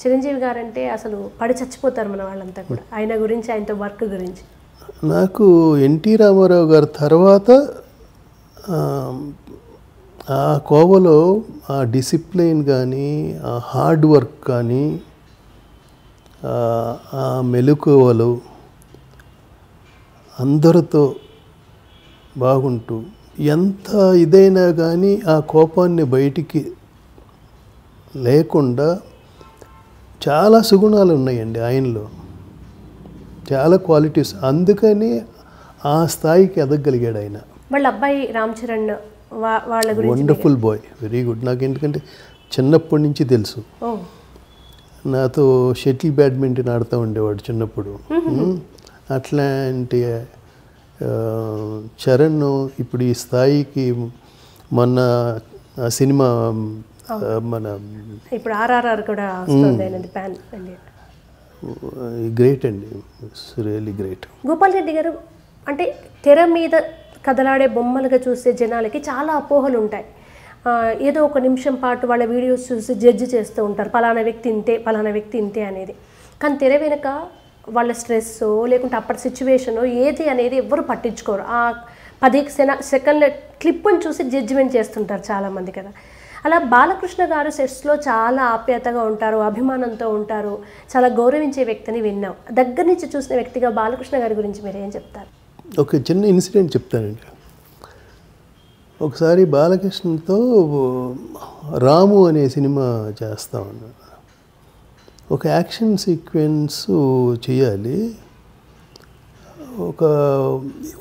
Chiranjeevi guarantee అసలు పడి చచ్చిపోతారు మన వాళ్ళంతా కూడా, ఆయన గురించి, ఆయనతో వర్క్ గురించి. నాకు ఎన్టీ రామారావు గారి తర్వాత ఆ కోవలో ఆ డిసిప్లిన్ కానీ, ఆ హార్డ్ వర్క్ కానీ, ఆ మెలకువలు, అందరితో బాగుంటూ ఎంత ఇదైనా కానీ ఆ కోపాన్ని బయటికి లేకుండా చాలా సుగుణాలు ఉన్నాయండి ఆయనలో, చాలా క్వాలిటీస్. అందుకని ఆ స్థాయికి ఎదగలిగాడు ఆయన. వాళ్ళ అబ్బాయి రామ్ చరణ్ వాళ్ళ గురించి. Wonderful bye, very good. నాకు ఎందుకంటే చిన్నప్పటి నుంచి తెలుసు, నాతో షటిల్ బ్యాడ్మింటన్ ఆడుతూ ఉండేవాడు చిన్నప్పుడు. అట్లాంటి చరణ్ ఇప్పుడు ఈ స్థాయికి మొన్న సినిమా మన ఇప్పుడు ఆర్ఆర్ఆర్ కూడా వస్తుంది, ప్యాన్ ఇండియా. గ్రేట్ అండి, రియల్లీ గ్రేట్. గోపాల్ రెడ్డి గారు అంటే తెర మీద కదలాడే బొమ్మలుగా చూసే జనాలకి చాలా అపోహలు ఉంటాయి. ఏదో ఒక నిమిషం పాటు వాళ్ళ వీడియోస్ చూసి జడ్జి చేస్తూ ఉంటారు, పలానా వ్యక్తి ఇంతే, పలానా వ్యక్తి ఇంతే అనేది. కానీ తెర వెనుక వాళ్ళ స్ట్రెస్ లేకుంటే అప్పటి సిచ్యువేషను ఏది అనేది ఎవ్వరు పట్టించుకోరు. ఆ 10 సెకండ్ల క్లిప్ని చూసి జడ్జిమెంట్ చేస్తుంటారు చాలామంది కదా. అలా బాలకృష్ణ గారు సెట్స్లో చాలా ఆప్యాయతగా ఉంటారు, అభిమానంతో ఉంటారు, చాలా గౌరవించే వ్యక్తిని విన్నాం. దగ్గర నుంచి చూసిన వ్యక్తిగా బాలకృష్ణ గారి గురించి మీరు ఏం చెప్తారు? ఒక చిన్న ఇన్సిడెంట్ చెప్తానండి. ఒకసారి బాలకృష్ణతో రాము అనే సినిమా చేస్తా ఉన్నాను. ఒక యాక్షన్ సీక్వెన్స్ చేయాలి.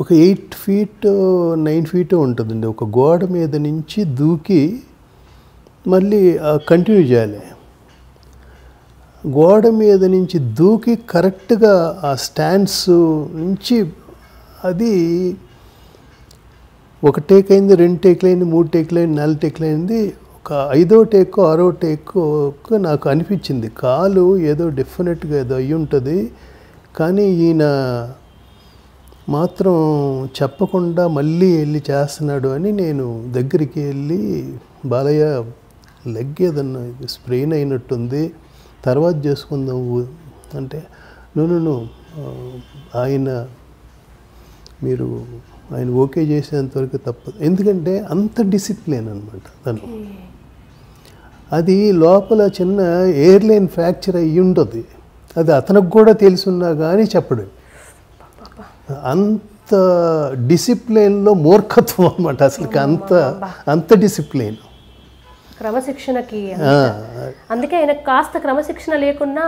ఒక 8 feet 9 feet ఉంటుందండి. ఒక గోడ మీద నుంచి దూకి మళ్ళీ కంటిన్యూ చేయాలి. గోడ మీద నుంచి దూకి కరెక్ట్గా ఆ స్టాండ్స్ నుంచి అది 1 టేక్ అయింది, 2 టేక్లు అయింది, 3 టేక్లు అయింది, 4 టేక్లు అయింది. ఒక 5వ టేక్ 6వ టేక్ నాకు అనిపించింది కాలు ఏదో డెఫినెట్గా ఏదో అయ్యి ఉంటుంది. కానీ ఈయన మాత్రం చెప్పకుండా మళ్ళీ వెళ్ళి చేస్తున్నాడు అని నేను దగ్గరికి వెళ్ళి, బాలయ్య లెగ్ ఏదన్నా స్ప్రెయిన్ అయినట్టుంది, తర్వాత చేసుకుందాం అంటే, నూనె ఆయన ఓకే చేసేంతవరకు తప్పదు. ఎందుకంటే అంత డిసిప్లిన్ అనమాట తను. అది లోపల చిన్న ఎయిర్లైన్ ఫ్రాక్చర్ అయ్యి ఉంటుంది, అది అతనికి కూడా తెలుసున్నా కానీ చెప్పడు. అంత డిసిప్లిన్లో మూర్ఖత్వం అనమాట అసలుకి, అంత డిసిప్లిన్, క్రమశిక్షణకి. అందుకే ఆయన కాస్త క్రమశిక్షణ లేకున్నా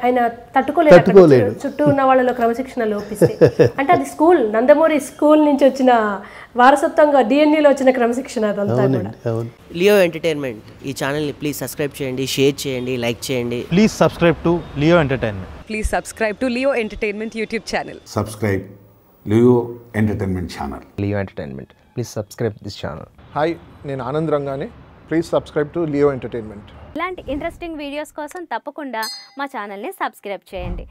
ఆయన తట్టుకోలేడు, చుట్టూ ఉన్న వాళ్ళలో క్రమశిక్షణ లోపిస్తే. అంటే అది స్కూల్, నందమూరి స్కూల్ నుంచి వచ్చిన వారసత్వంగా డిఎన్ఏలో వచ్చిన క్రమశిక్షణ అదంతా కూడా. లియో ఎంటర్టైన్మెంట్ ఈ ఛానల్ని ప్లీజ్ సబ్స్క్రైబ్ చేయండి, షేర్ చేయండి, లైక్ చేయండి. Please subscribe to Leo entertainment. Please subscribe to Leo entertainment YouTube channel. Subscribe Leo entertainment channel. Leo entertainment, please subscribe this channel. Hi, నేను ఆనంద్ రంగానే. Please subscribe to Leo entertainment. ఇలాంటి interesting videos కోసం తప్పకుండా మా ఛానల్ని subscribe చేయండి.